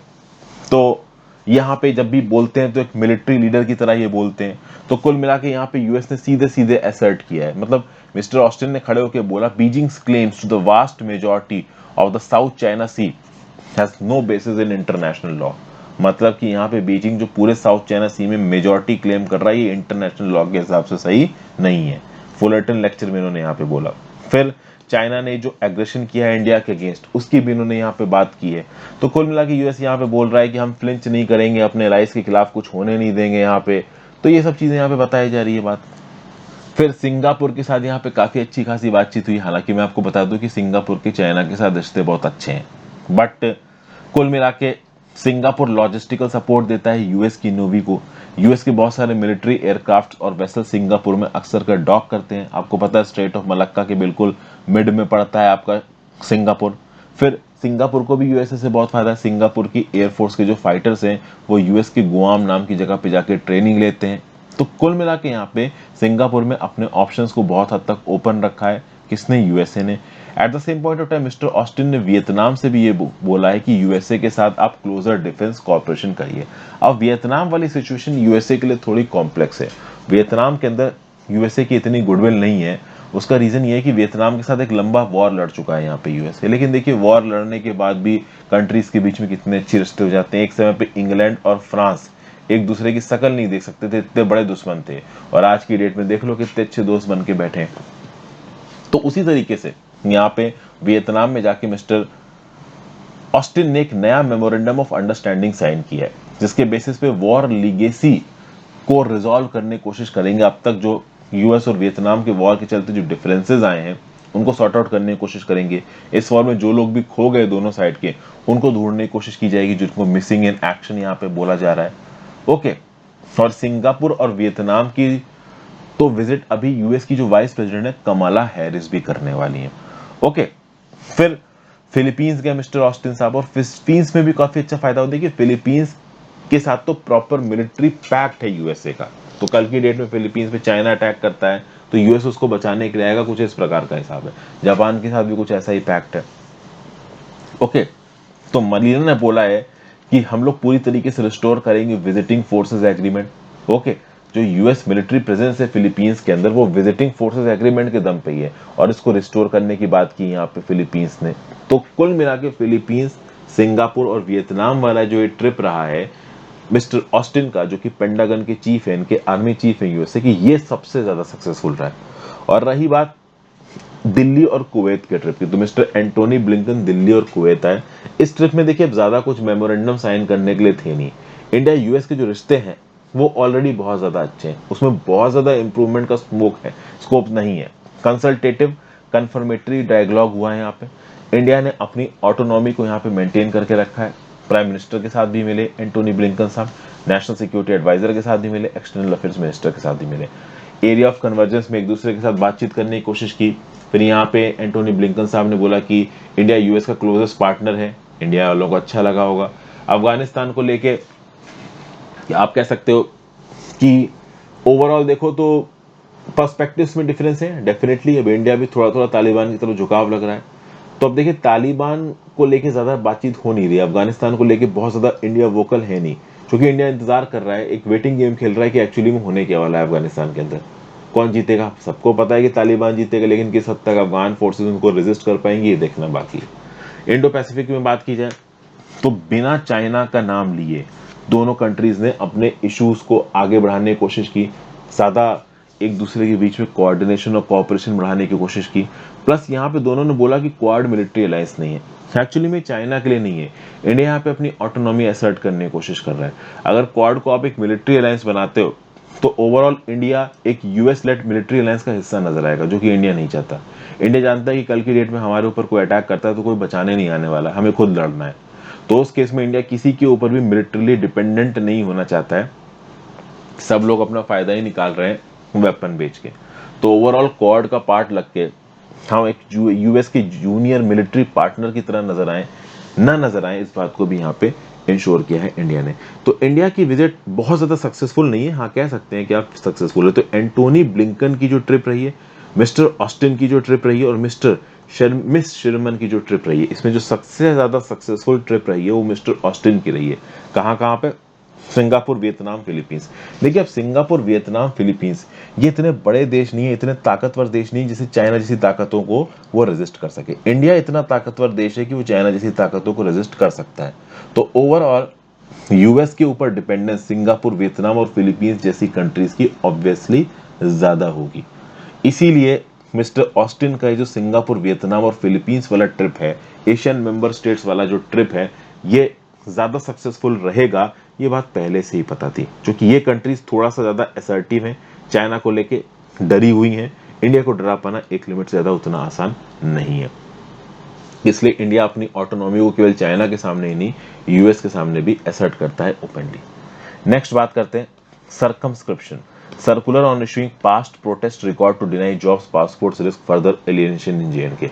तो यहाँ पे जब भी बोलते हैं तो एक मिलिट्री लीडर की तरह ये बोलते हैं। तो कुल मिला के यहाँ पे यूएस ने सीधे सीधे असर्ट किया है, मतलब मिस्टर ऑस्टिन ने खड़े होकर बोला, Beijing's claims to the vast majority of the South China Sea has no basis in international law. मतलब कि यहाँ पे बीजिंग जो पूरे साउथ चाइना सी में मेजॉरिटी क्लेम कर रहा है, ये इंटरनेशनल लॉ के हिसाब से सही नहीं है। फुलरटन लेक्चर में इन्होंने यहाँ पे बोला। फिर चाइना ने जो एग्रेशन किया है इंडिया के अगेंस्ट, उसकी भी इन्होंने यहाँ पे बात की है। तो कुल मिला के यूएस यहाँ पे बोल रहा है कि हम फ्लिंच नहीं करेंगे, अपने राइस के खिलाफ कुछ होने नहीं देंगे यहाँ पे। तो ये सब चीजें यहाँ पे बताई जा रही है बात। फिर सिंगापुर के साथ यहाँ पे काफी अच्छी खासी बातचीत हुई। हालांकि मैं आपको बता दूं कि सिंगापुर के चाइना के साथ रिश्ते बहुत अच्छे हैं, बट कुल मिला के सिंगापुर लॉजिस्टिकल सपोर्ट देता है यूएस की नेवी को। यूएस के बहुत सारे मिलिट्री एयरक्राफ्ट और वेसल सिंगापुर में अक्सर कर डॉक करते हैं। आपको पता है स्ट्रेट ऑफ मलक्का के बिल्कुल मिड में पड़ता है आपका सिंगापुर। फिर सिंगापुर को भी यूएसए से बहुत फायदा है। सिंगापुर की एयरफोर्स के जो फाइटर्स हैं वो यूएस के गुआम नाम की जगह पे जाके ट्रेनिंग लेते हैं। तो कुल मिला के यहाँ पे सिंगापुर में अपने ऑप्शंस को बहुत हद तक ओपन रखा है किसने, यूएसए ने। At the same point of time mister Austin ने वियतनाम से भी ये बोला है कि यूएसए के साथ आप क्लोजर डिफेंस कॉर्पोरेशन करिए। अब वियतनाम वाली सिचुएशन यूएसए के लिए थोड़ी कॉम्प्लेक्स है। वियतनाम के अंदर यूएसए की इतनी गुडविल नहीं है। उसका रीजन ये है कि वियतनाम के साथ एक लंबा वॉर लड़ चुका है यहाँ पे यूएसए। लेकिन देखिए वॉर लड़ने के बाद भी कंट्रीज के बीच में कितने अच्छे रिश्ते हो जाते हैं। एक समय पे इंग्लैंड और फ्रांस एक दूसरे की शकल नहीं देख सकते थे, इतने बड़े दुश्मन थे, और आज की डेट में देख लो कितने अच्छे दोस्त बन के बैठे हैं। तो उसी तरीके से यहाँ पे वियतनाम में जाके मिस्टर ऑस्टिन ने एक नया मेमोरेंडम ऑफ अंडरस्टैंडिंग साइन किया है, जिसके बेसिस पे वॉर लीगेसी को रिजॉल्व करने की कोशिश करेंगे। अब तक जो यूएस और वियतनाम के वॉर के चलते जो डिफरेंसेस आए हैं उनको सॉर्ट आउट करने की कोशिश करेंगे। इस वॉर में जो लोग भी खो गए दोनों साइड के, उनको ढूंढने की कोशिश की जाएगी, जिनको मिसिंग इन एक्शन यहाँ पे बोला जा रहा है। ओके। और सिंगापुर और वियतनाम की तो विजिट अभी यूएस की जो वाइस प्रेसिडेंट है कमला हैरिस भी करने वाली है। ओके। फिर फिलीपींस गए मिस्टर ऑस्टिन साहब, और फिलीपींस में भी काफी अच्छा फायदा होता है कि फिलीपींस के साथ तो प्रॉपर मिलिट्री पैक्ट है यूएसए का। तो कल की डेट में फिलीपींस पे चाइना अटैक करता है तो यूएस उसको बचाने के लिए आएगा, कुछ इस प्रकार का हिसाब है। जापान के साथ भी कुछ ऐसा ही पैक्ट है। ओके। तो मलिना ने बोला है कि हम लोग पूरी तरीके से रिस्टोर करेंगे विजिटिंग फोर्सेस एग्रीमेंट। ओके। जो यूएस मिलिट्री प्रेजेंस है फिलीपींस के अंदर वो विजिटिंग फोर्सेस एग्रीमेंट के दम पे ही है, और इसको रिस्टोर करने की बात की यहाँ पे फिलीपींस ने। तो कुल मिला के फिलीपींस, सिंगापुर और वियतनाम वाला जो ये ट्रिप रहा है मिस्टर ऑस्टिन का, जो कि पेंटागन के चीफ है, इनके आर्मी चीफ है यूएसए की, ये सबसे ज्यादा सक्सेसफुल रहा है। और रही बात दिल्ली और कुवैत के ट्रिप की, तो मिस्टर एंटोनी ब्लिंकन दिल्ली और कुवैत आए। इस ट्रिप में देखिए ज्यादा कुछ मेमोरेंडम साइन करने के लिए थे नहीं। इंडिया यूएस के जो रिश्ते हैं वो ऑलरेडी बहुत ज्यादा अच्छे हैं, उसमें बहुत ज्यादा इंप्रूवमेंट का स्कोप नहीं है। कंसल्टेटिव कन्फर्मेटरी डायलॉग हुआ है यहाँ पे। इंडिया ने अपनी ऑटोनॉमी को यहाँ पे मेंटेन करके रखा है। प्राइम मिनिस्टर के साथ भी मिले एंटोनी ब्लिंकन साहब, नेशनल सिक्योरिटी एडवाइजर के साथ भी मिले, एक्सटर्नल अफेयर्स मिनिस्टर के साथ भी मिले। एरिया ऑफ कन्वर्जेंस में एक दूसरे के साथ बातचीत करने की कोशिश की। फिर यहाँ पे एंटोनी ब्लिंकन साहब ने बोला कि इंडिया यूएस का क्लोजेस्ट पार्टनर है, इंडिया वालों को अच्छा लगा होगा। अफगानिस्तान को लेके आप कह सकते हो कि ओवरऑल देखो तो पर्सपेक्टिव्स में डिफरेंस है डेफिनेटली। अब इंडिया भी थोड़ा थोड़ा तालिबान की तरफ झुकाव लग रहा है। तो अब देखिए तालिबान को लेके ज्यादा बातचीत हो नहीं रही, अफगानिस्तान को लेके बहुत ज्यादा इंडिया वोकल है नहीं, क्योंकि इंडिया इंतजार कर रहा है, एक वेटिंग गेम खेल रहा है कि एक्चुअली में होने क्या वाला है अफगानिस्तान के अंदर, कौन जीतेगा। सबको पता है कि तालिबान जीतेगा, लेकिन किस हद तक अफगान फोर्सेस उनको रेजिस्ट कर पाएंगे ये देखना बाकी है। इंडो पैसिफिक में बात की जाए तो बिना चाइना का नाम लिए दोनों कंट्रीज ने अपने इश्यूज को आगे बढ़ाने की कोशिश की, ज्यादा एक दूसरे के बीच में कोऑर्डिनेशन और कोऑपरेशन बढ़ाने की कोशिश की। प्लस यहाँ पे दोनों ने बोला कि क्वाड मिलिट्री अलायंस नहीं है, एक्चुअली में चाइना के लिए नहीं है। इंडिया यहाँ पे अपनी ऑटोनॉमी असर्ट करने की कोशिश कर रहा है। अगर क्वाड को आप एक मिलिट्री अलायंस बनाते हो तो ओवरऑल इंडिया एक यूएस लेड मिलिट्री अलायंस का हिस्सा नजर आएगा, जो कि इंडिया नहीं चाहता। इंडिया जानता है कि कल की डेट में हमारे ऊपर कोई अटैक करता है तो कोई बचाने नहीं आने वाला, हमें खुद लड़ना है। तो उस केस में इंडिया किसी के ऊपर भी मिलिट्रीली डिपेंडेंट नहीं होना चाहता है। सब लोग अपना फायदा ही निकाल रहे हैं वेपन बेच के। तो ओवरऑल क्वाड का पार्ट लग के हम एक यूएस के जूनियर मिलिट्री पार्टनर की तरह नजर आए, इस बात को भी यहाँ पे इंश्योर किया है इंडिया ने। तो इंडिया की विजिट बहुत ज़्यादा सक्सेसफुल नहीं है, हाँ कह सकते हैं कि आप सक्सेसफुल है। तो एंटोनी ब्लिंकन की जो ट्रिप रही है, मिस्टर ऑस्टिन की जो ट्रिप रही है और मिस शर्मन की जो ट्रिप रही है, इसमें जो सबसे ज़्यादा सक्सेसफुल ट्रिप रही है वो मिस्टर ऑस्टिन की रही है। कहाँ कहाँ पे? Singapore, Vietnam, Philippines. देखिए अब सिंगापुर, वियतनाम, फिलीपींस ये इतने बड़े देश नहीं है, इतने ताकतवर देश नहीं जिसे चाइना जैसी ताकतों को वो रेजिस्ट कर सके। इंडिया इतना ताकतवर देश है कि वो चाइना जैसी ताकतों को रेजिस्ट कर सकता है। तो ओवरऑल यूएस के ऊपर डिपेंडेंस सिंगापुर, वियतनाम और फिलीपींस जैसी कंट्रीज की ऑब्वियसली ज्यादा होगी। इसीलिए मिस्टर ऑस्टिन का ये जो सिंगापुर, वियतनाम और फिलीपींस वाला ट्रिप है, एशियन मेंबर स्टेट्स वाला जो ट्रिप है, ये ज्यादा सक्सेसफुल रहेगा, ये बात पहले से ही पता थी। क्योंकि ये कंट्रीज थोड़ा सा ज्यादा असर्टिव है, चाइना को लेके डरी हुई हैं। इंडिया को डरा पाना एक लिमिट से ज्यादा उतना आसान नहीं है। इसलिए इंडिया अपनी ऑटोनॉमी को केवल चाइना के सामने ही नहीं, यूएस के सामने भी असर्ट करता है ओपनली। नेक्स्ट बात करते हैं circumscription, circular on issuing past protest record to deny jobs passports risk further alienation in JNK.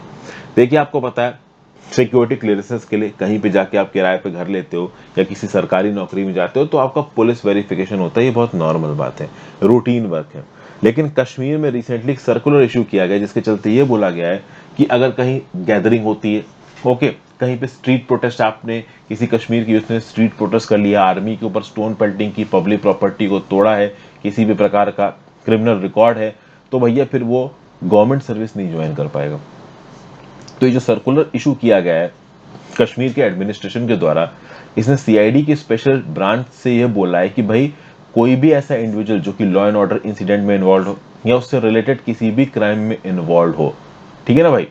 देखिए आपको पता है सिक्योरिटी क्लियरेंसेस के लिए कहीं पे जाके आप किराए पे घर लेते हो या किसी सरकारी नौकरी में जाते हो तो आपका पुलिस वेरिफिकेशन होता है, ये बहुत नॉर्मल बात है, रूटीन वर्क है। लेकिन कश्मीर में रिसेंटली एक सर्कुलर इशू किया गया जिसके चलते ये बोला गया है कि अगर कहीं गैदरिंग होती है, ओके, कहीं पे स्ट्रीट प्रोटेस्ट, आपने किसी कश्मीर की यूथ ने स्ट्रीट प्रोटेस्ट कर लिया, आर्मी के ऊपर स्टोन पेल्टिंग की, पब्लिक प्रॉपर्टी को तोड़ा है, किसी भी प्रकार का क्रिमिनल रिकॉर्ड है, तो भैया फिर वो गवर्नमेंट सर्विस नहीं ज्वाइन कर पाएगा। तो ये जो सर्कुलर इशू किया गया है कश्मीर के एडमिनिस्ट्रेशन के द्वारा, इसने सीआईडी की स्पेशल ब्रांच से यह बोला है कि भाई कोई भी ऐसा इंडिविजुअल जो कि लॉ एंड ऑर्डर इंसिडेंट में इन्वॉल्व हो या उससे रिलेटेड किसी भी क्राइम में इन्वॉल्व हो, ठीक है ना भाई,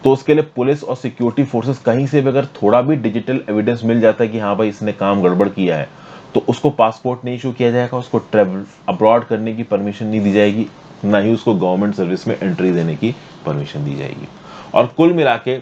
तो उसके लिए पुलिस और सिक्योरिटी फोर्सेस कहीं से भी अगर थोड़ा भी डिजिटल एविडेंस मिल जाता है कि हाँ भाई इसने काम गड़बड़ किया है, तो उसको पासपोर्ट नहीं इशू किया जाएगा, उसको ट्रेवल अब्रॉड करने की परमिशन नहीं दी जाएगी, ना ही उसको गवर्नमेंट सर्विस में एंट्री देने की परमिशन दी जाएगी। और कुल मिला के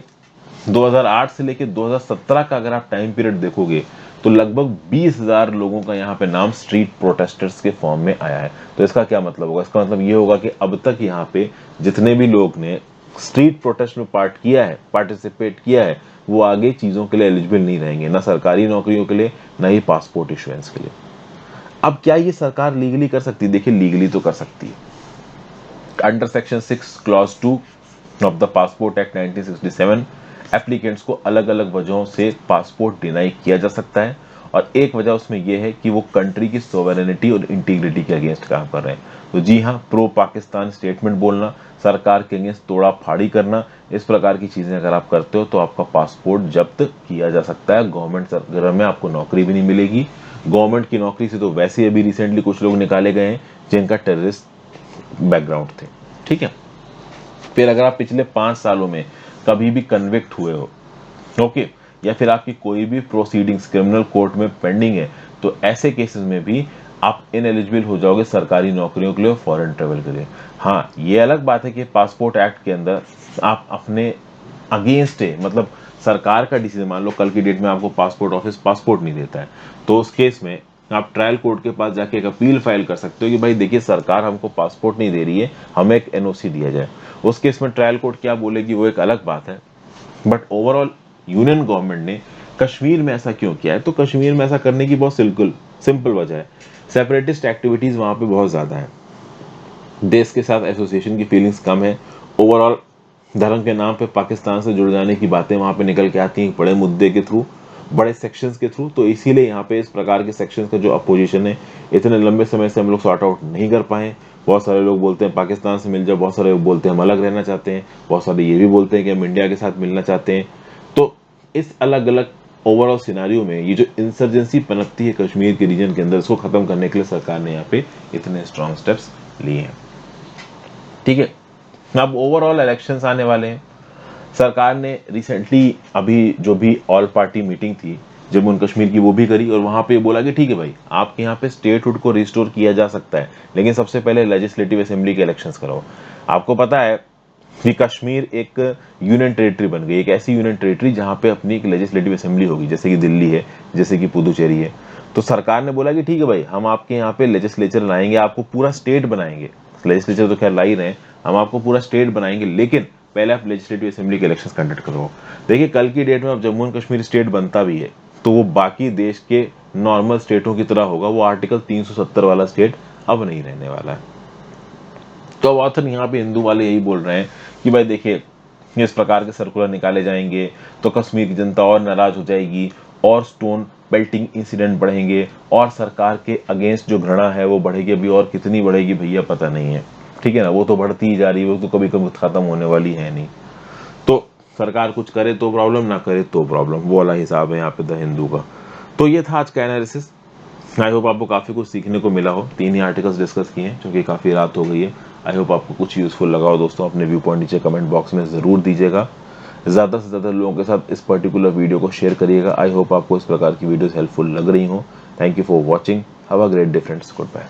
2008 से लेकर 2017 का अगर आप टाइम पीरियड देखोगे तो लगभग 20,000 लोगों का यहाँ पे नाम स्ट्रीट प्रोटेस्टर्स के फॉर्म में आया है। तो इसका क्या मतलब होगा? इसका मतलब ये होगा कि अब तक यहाँ पे जितने भी लोग ने स्ट्रीट प्रोटेस्ट में पार्टिसिपेट किया है, वो आगे चीजों के लिए एलिजिबल नहीं रहेंगे, ना सरकारी नौकरियों के लिए, ना ही पासपोर्ट इशुएंस के लिए। अब क्या ये सरकार लीगली कर सकती है? देखिए लीगली तो कर सकती है। Under section 6 clause 2 of the passport act 1967 applicants को अलग अलग वजहों से पासपोर्ट डिनाई किया जा सकता है, और एक वजह उसमें यह है कि वो कंट्री की सोवरेनिटी और इंटीग्रिटी के अगेंस्ट काम कर रहे हैं। तो जी हाँ, प्रो पाकिस्तान स्टेटमेंट बोलना, सरकार के अगेंस्ट तोड़ा फाड़ी करना, इस प्रकार की चीजें अगर आप करते हो तो आपका पासपोर्ट जब्त किया जा सकता है। गवर्नमेंट में आपको नौकरी भी नहीं मिलेगी। गवर्नमेंट की नौकरी से तो वैसे अभी रिसेंटली कुछ लोग निकाले गए हैं जिनका टेररिस्ट बैकग्राउंड थे, ठीक है। फिर अगर आप पिछले 5 सालों में कभी भी कन्विक्ट हुए हो, ओके, या फिर आपकी कोई भी प्रोसीडिंग्स क्रिमिनल कोर्ट में पेंडिंग है, तो ऐसे केसेस में भी आप इनएलिजिबल हो जाओगे सरकारी नौकरियों के लिए और फॉरेन ट्रेवल के लिए। हाँ, ये अलग बात है कि पासपोर्ट एक्ट के अंदर आप अपने अगेंस्ट है, मतलब सरकार का डिसीजन, मान लो कल की डेट में आपको पासपोर्ट ऑफिस पासपोर्ट नहीं देता है, तो उस केस में आप ट्रायल कोर्ट के पास जाके एक अपील फाइल कर सकते हो कि भाई देखिए सरकार हमको पासपोर्ट नहीं दे रही है, हमें एक एनओसी दिया जाए। उस केस में ट्रायल कोर्ट क्या बोलेगी वो एक अलग बात है। बट ओवरऑल यूनियन गवर्नमेंट ने कश्मीर में ऐसा क्यों किया है? तो कश्मीर में ऐसा करने की बहुत सिंपल वजह है, सेपरेटिस्ट एक्टिविटीज वहां पे बहुत ज्यादा है, देश के साथ एसोसिएशन की फीलिंग्स कम है, ओवरऑल धर्म के नाम पे पाकिस्तान से जुड़ जाने की बातें वहां पे निकल के आती हैं बड़े मुद्दे के थ्रू, बड़े सेक्शंस के थ्रू। तो इसीलिए यहाँ पे इस प्रकार के सेक्शंस का जो अपोजिशन है इतने लंबे समय से हम लोग सॉर्ट आउट नहीं कर पाए। बहुत सारे लोग बोलते हैं पाकिस्तान से मिल जाओ, बहुत सारे लोग बोलते हैं हम अलग रहना चाहते हैं, बहुत सारे ये भी बोलते हैं कि हम इंडिया के साथ मिलना चाहते हैं। तो इस अलग अलग ओवरऑल सिनारियो में ये जो इंसर्जेंसी पनपती है कश्मीर के रीजन के अंदर, इसको खत्म करने के लिए सरकार ने यहाँ पे इतने स्ट्रॉन्ग स्टेप्स लिए हैं, ठीक है। अब ओवरऑल इलेक्शंस आने वाले हैं। सरकार ने रिसेंटली अभी जो भी ऑल पार्टी मीटिंग थी जम्मू एंड कश्मीर की, वो भी करी, और वहां पे बोला कि ठीक है भाई आपके यहाँ पे स्टेटहुड को रिस्टोर किया जा सकता है, लेकिन सबसे पहले लेजिस्लेटिव असेंबली के इलेक्शंस कराओ। आपको पता है कि कश्मीर एक यूनियन टेरिटरी बन गई, एक ऐसी यूनियन टेरिटरी जहां पे अपनी एक लेजिस्लेटिव असेंबली होगी, जैसे कि दिल्ली है, जैसे कि पुदुचेरी है। तो सरकार ने बोला कि ठीक है भाई हम आपके यहाँ पे लेजिस्लेचर लाएंगे, आपको पूरा स्टेट बनाएंगे, लेजिस्लेचर तो खैर ला ही रहे हैं, हम आपको पूरा स्टेट बनाएंगे, लेकिन पहले आप लेजिस्लेटिव असेंबली के इलेक्शंस कंडक्ट करो। देखिए कल की डेट में अब जम्मू एंड कश्मीर स्टेट बनता भी है, तो वो बाकी देश के नॉर्मल स्टेटों की तरह होगा, वो आर्टिकल 370 वाला स्टेट अब नहीं रहने वाला है। तो अब ऑथर यहाँ पे हिंदू वाले यही बोल रहे हैं कि भाई देखिए, इस प्रकार के सर्कुलर निकाले जाएंगे तो कश्मीर की जनता और नाराज हो जाएगी, और स्टोन पेल्टिंग इंसिडेंट बढ़ेंगे, और सरकार के अगेंस्ट जो घृणा है वो बढ़ेगी। अभी और कितनी बढ़ेगी भैया पता नहीं है, ठीक है ना, वो तो बढ़ती ही जा रही है, वो तो कभी कभी खत्म होने वाली है नहीं। तो सरकार कुछ करे तो प्रॉब्लम, ना करे तो प्रॉब्लम, वो वाला हिसाब है यहाँ पे द हिंदू का। तो ये था आज का एनालिसिस। आई होप आपको काफ़ी कुछ सीखने को मिला हो। 3 ही आर्टिकल्स डिस्कस किए हैं क्योंकि काफ़ी रात हो गई है। आई होप आपको कुछ यूज़फुल लगा हो दोस्तों। अपने व्यू पॉइंट नीचे कमेंट बॉक्स में ज़रूर दीजिएगा। ज़्यादा से ज़्यादा लोगों के साथ इस पर्टिकुलर वीडियो को शेयर करिएगा। आई होप आपको इस प्रकार की वीडियोस हेल्पफुल लग रही हो। Thank you for watching. Have a great day friends. Good bye.